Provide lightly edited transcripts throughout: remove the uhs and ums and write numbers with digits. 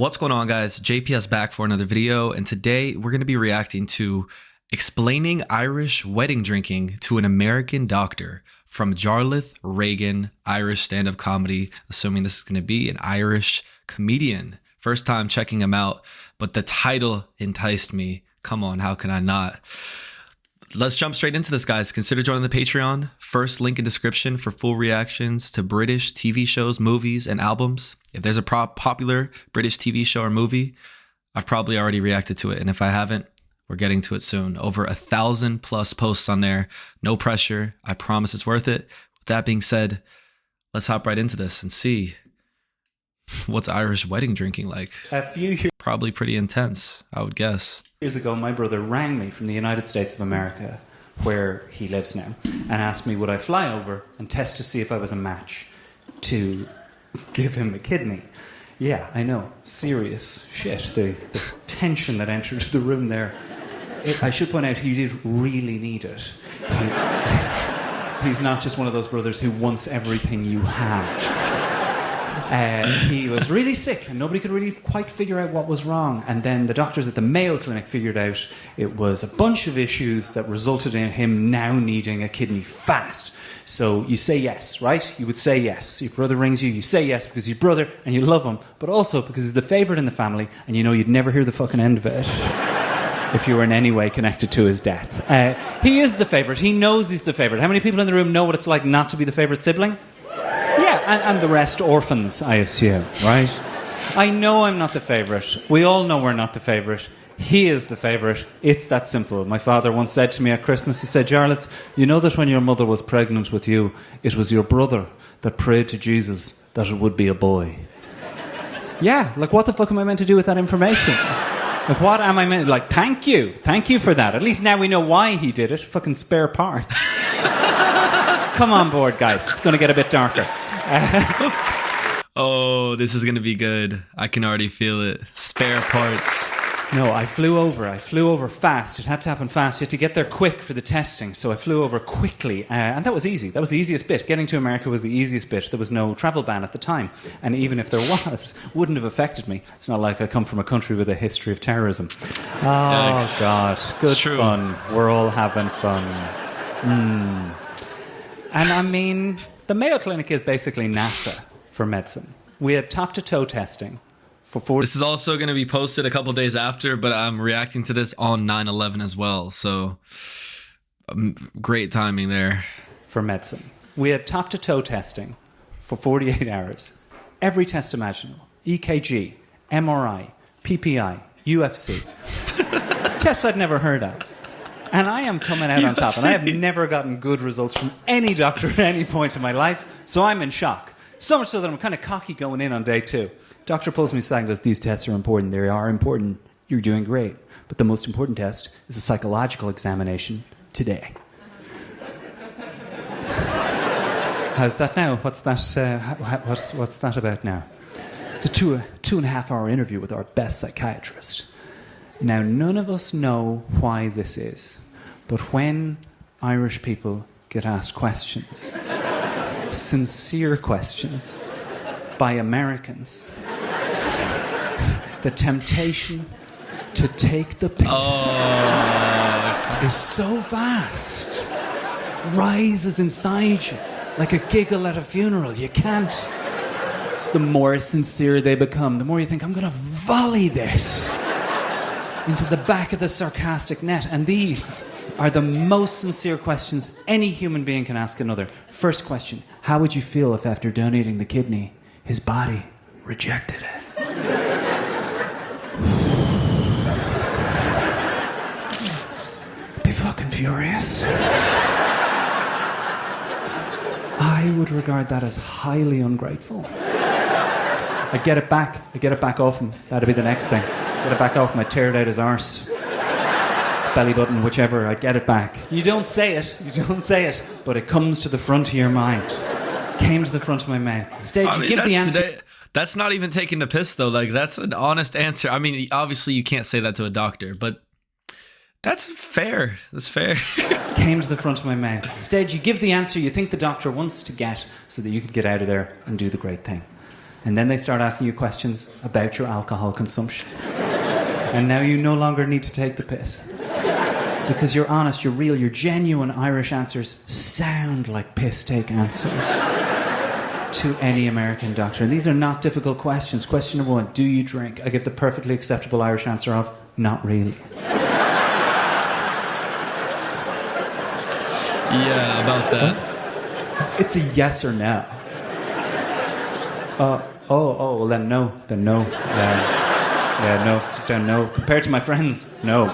What's going on, guys? JPS back for another video, and today we're going to be reacting to explaining Irish wedding drinking to an American doctor from Jarlath Reagan, Irish stand-up comedy, assuming this is going to be an Irish comedian. First time checking him out, but the title enticed me. Come on, how can I not? Let's jump straight into this, guys. Consider joining the Patreon. First link in description for full reactions to British TV shows, movies, and albums. If there's a popular British TV show or movie, I've probably already reacted to it. And if I haven't, we're getting to it soon. Over 1,000+ posts on there. No pressure. I promise it's worth it. With that being said, let's hop right into this and see what's Irish wedding drinking like. Probably pretty intense, I would guess. Years ago, my brother rang me from the United States of America, where he lives now, and asked me would I fly over and test to see if I was a match to give him a kidney. Yeah, I know. Serious shit. The tension that entered the room there. I should point out, he did really need it. He's not just one of those brothers who wants everything you have. He was really sick and nobody could really quite figure out what was wrong, and then the doctors at the Mayo Clinic figured out it was a bunch of issues that resulted in him now needing a kidney fast. So you say yes, right? You would say yes. Your brother rings you, you say yes because he's your brother and you love him, but also because he's the favourite in the family and you know you'd never hear the fucking end of it if you were in any way connected to his death. He is the favourite. He knows he's the favourite. How many people in the room know what it's like not to be the favourite sibling? Yeah, and the rest orphans, I assume, right? I know I'm not the favourite. We all know we're not the favourite. He is the favourite. It's that simple. My father once said to me at Christmas, he said, Jarlath, you know that when your mother was pregnant with you, it was your brother that prayed to Jesus that it would be a boy. Yeah, like what the fuck am I meant to do with that information? Like what am I meant, like thank you for that. At least now we know why he did it. Fucking spare parts. Come on board, guys. It's going to get a bit darker. Oh, this is going to be good. I can already feel it. Spare parts. No, I flew over fast. It had to happen fast. You had to get there quick for the testing. So I flew over quickly. And that was easy. That was the easiest bit. Getting to America was the easiest bit. There was no travel ban at the time. And even if there was, wouldn't have affected me. It's not like I come from a country with a history of terrorism. Oh, Yikes. God. Good fun. We're all having fun. And I mean, the Mayo Clinic is basically NASA for medicine. We had top-to-toe testing for 4 This is also going to be posted a couple days after, but I'm reacting to this on 9/11 as well. So great timing there. For medicine. We had top-to-toe testing for 48 hours. Every test imaginable. EKG, MRI, PPI, UFC. Tests I'd never heard of. And I am coming out on top. And I have never gotten good results from any doctor at any point in my life. So I'm in shock. So much so that I'm kind of cocky going in on day 2. Doctor pulls me aside and goes, these tests are important. They are important. You're doing great. But the most important test is a psychological examination today. How's that now? What's that? What's that about now? It's a 2.5 hour interview with our best psychiatrist. Now, none of us know why this is, but when Irish people get asked questions, sincere questions, by Americans, the temptation to take the piss is so vast, rises inside you like a giggle at a funeral. You can't. It's the more sincere they become, the more you think, I'm going to volley this into the back of the sarcastic net. And these are the most sincere questions any human being can ask another. First question, how would you feel if after donating the kidney, his body rejected it? Be fucking furious. I would regard that as highly ungrateful. I'd get it back off him. That'd be the next thing. Get it back off him. I'd tear it out his arse. Belly button, whichever. I'd get it back. You don't say it, but it comes to the front of your mind. Came to the front of my mouth. Instead, you give the answer. That's not even taking the piss, though. Like, that's an honest answer. I mean, obviously, you can't say that to a doctor, but that's fair. That's fair. Came to the front of my mouth. Instead, you give the answer you think the doctor wants to get so that you can get out of there and do the great thing. And then they start asking you questions about your alcohol consumption. And now you no longer need to take the piss. Because you're honest, you're real, your genuine Irish answers sound like piss-take answers to any American doctor. And these are not difficult questions. Question number 1, do you drink? I give the perfectly acceptable Irish answer of, not really. Yeah, about that. It's a yes or no. Well then no. Yeah, no, sit down, no. Compared to my friends, no.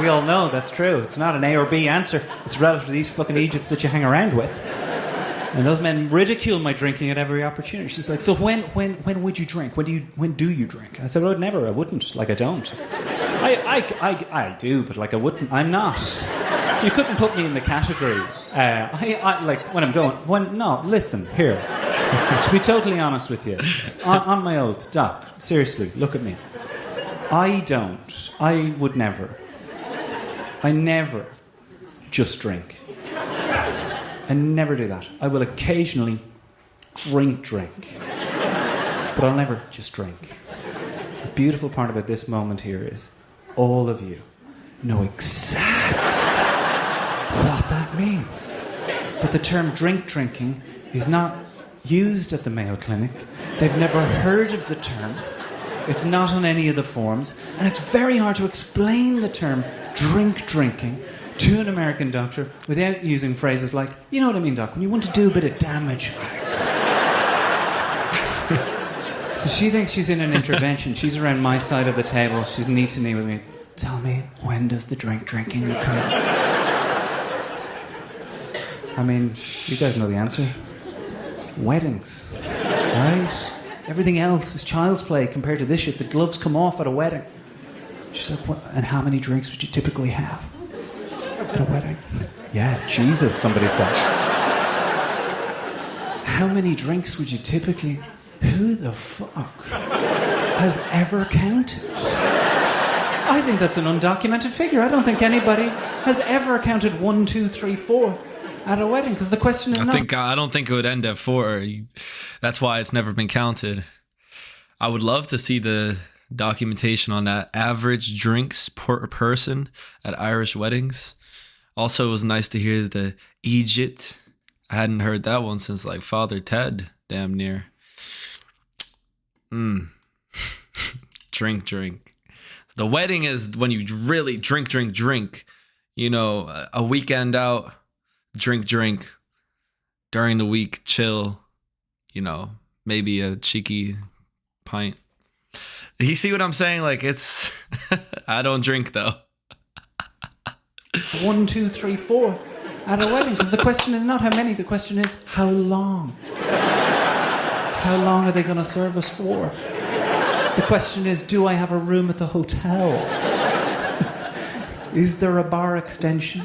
We all know that's true. It's not an A or B answer. It's relative to these fucking idiots that you hang around with. And those men ridicule my drinking at every opportunity. She's like, so when would you drink? When do you drink? I said, well, never. I wouldn't. Like, I don't. I do, but like I wouldn't. I'm not. You couldn't put me in the category. I like when I'm going. No, listen here. To be totally honest with you, on my oath, Doc. Seriously, look at me. I don't. I would never. I never just drink. I never do that. I will occasionally drink. But I'll never just drink. The beautiful part about this moment here is all of you know exactly what that means. But the term drinking is not used at the Mayo Clinic. They've never heard of the term. It's not on any of the forms. And it's very hard to explain the term drinking to an American doctor without using phrases like, you know what I mean, Doc, when you want to do a bit of damage. So she thinks she's in an intervention. She's around my side of the table. She's knee to knee with me. Tell me, when does the drinking occur? I mean, you guys know the answer. Weddings, right? Everything else is child's play compared to this shit. The gloves come off at a wedding. She's like, what? And how many drinks would you typically have at a wedding? Yeah, Jesus, somebody said. How many drinks would you typically... Who the fuck has ever counted? I think that's an undocumented figure. I don't think anybody has ever counted 1, 2, 3, 4 at a wedding, because the question is I don't think it would end at 4. That's why it's never been counted. I would love to see the documentation on that. Average drinks per person at Irish weddings. Also, it was nice to hear the Egypt. I hadn't heard that one since like Father Ted, damn near. Drink. The wedding is when you really drink. You know, a weekend out, drink. During the week, chill. You know, maybe a cheeky pint. You see what I'm saying? Like, it's... I don't drink, though. 1, 2, 3, 4 at a wedding. Because the question is not how many. The question is how long. How long are they going to serve us for? The question is, do I have a room at the hotel? Is there a bar extension?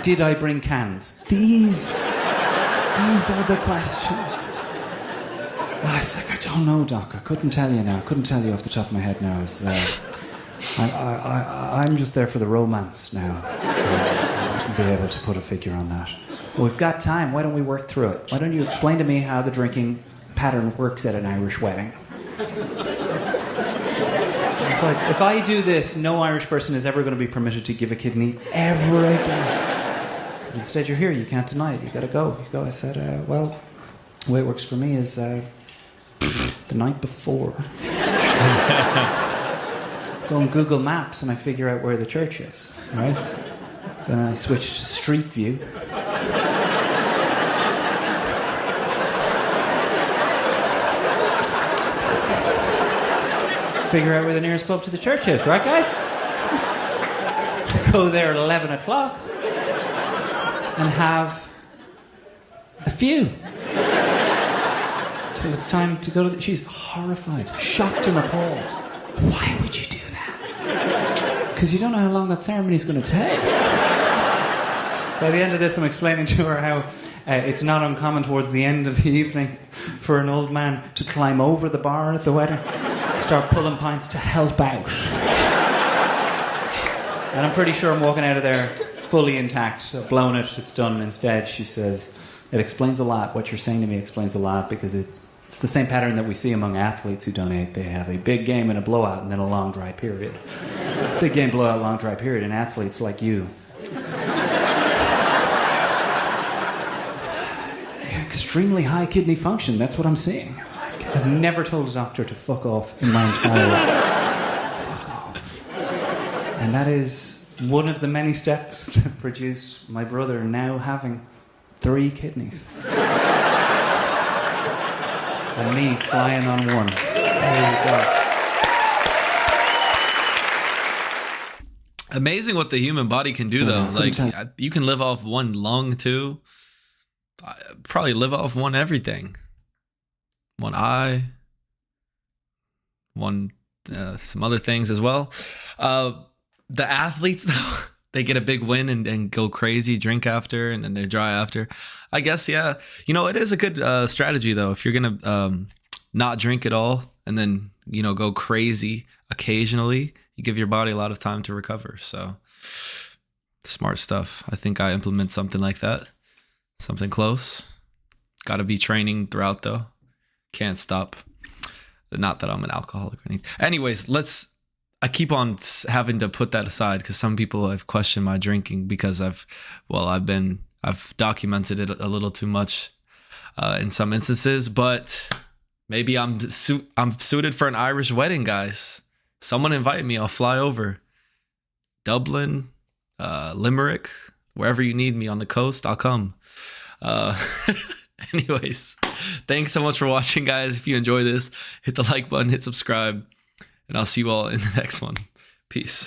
Did I bring cans? These are the questions. I was like, I don't know, Doc. I couldn't tell you now. I couldn't tell you off the top of my head now. I'm just there for the romance now. I'll be able to put a figure on that. Well, we've got time. Why don't we work through it? Why don't you explain to me how the drinking pattern works at an Irish wedding? It's like, if I do this, no Irish person is ever going to be permitted to give a kidney ever again. Instead, you're here. You can't deny it. You got to go. You go. I said, well, the way it works for me is the night before. Go on Google Maps and I figure out where the church is, right? Then I switch to Street View. Figure out where the nearest pub to the church is, right, guys? Go there at 11 o'clock and have a few. Till it's time to go to she's horrified, shocked and appalled. Why would you do that? Because you don't know how long that ceremony's going to take. By the end of this, I'm explaining to her how it's not uncommon towards the end of the evening for an old man to climb over the bar at the wedding, start pulling pints to help out. And I'm pretty sure I'm walking out of there fully intact. I've blown it, it's done. Instead, she says, It explains a lot. What you're saying to me explains a lot, because it's the same pattern that we see among athletes who donate. They have a big game and a blowout and then a long dry period. Big game, blowout, long dry period. And athletes like you, extremely high kidney function. That's what I'm seeing. I've never told a doctor to fuck off in my entire life. Fuck off. And that is one of the many steps that produced my brother now having 3 kidneys. And me flying on one. There you go. Amazing what the human body can do, though. Like, you can live off one lung, too. Probably live off one everything. One eye. One, some other things as well. The athletes, though, they get a big win and go crazy, drink after, and then they're dry after. I guess, yeah. You know, it is a good strategy, though. If you're going to not drink at all and then, you know, go crazy occasionally, you give your body a lot of time to recover. So, smart stuff. I think I implement something like that. Something close. Got to be training throughout, though. Can't stop. Not that I'm an alcoholic or anything. Anyways, I keep on having to put that aside because some people have questioned my drinking because I've documented it a little too much in some instances, but maybe I'm suited for an Irish wedding, guys. Someone invite me, I'll fly over. Dublin, Limerick, wherever you need me on the coast, I'll come. Anyways, thanks so much for watching, guys. If you enjoy this, hit the like button, hit subscribe, and I'll see you all in the next one. Peace.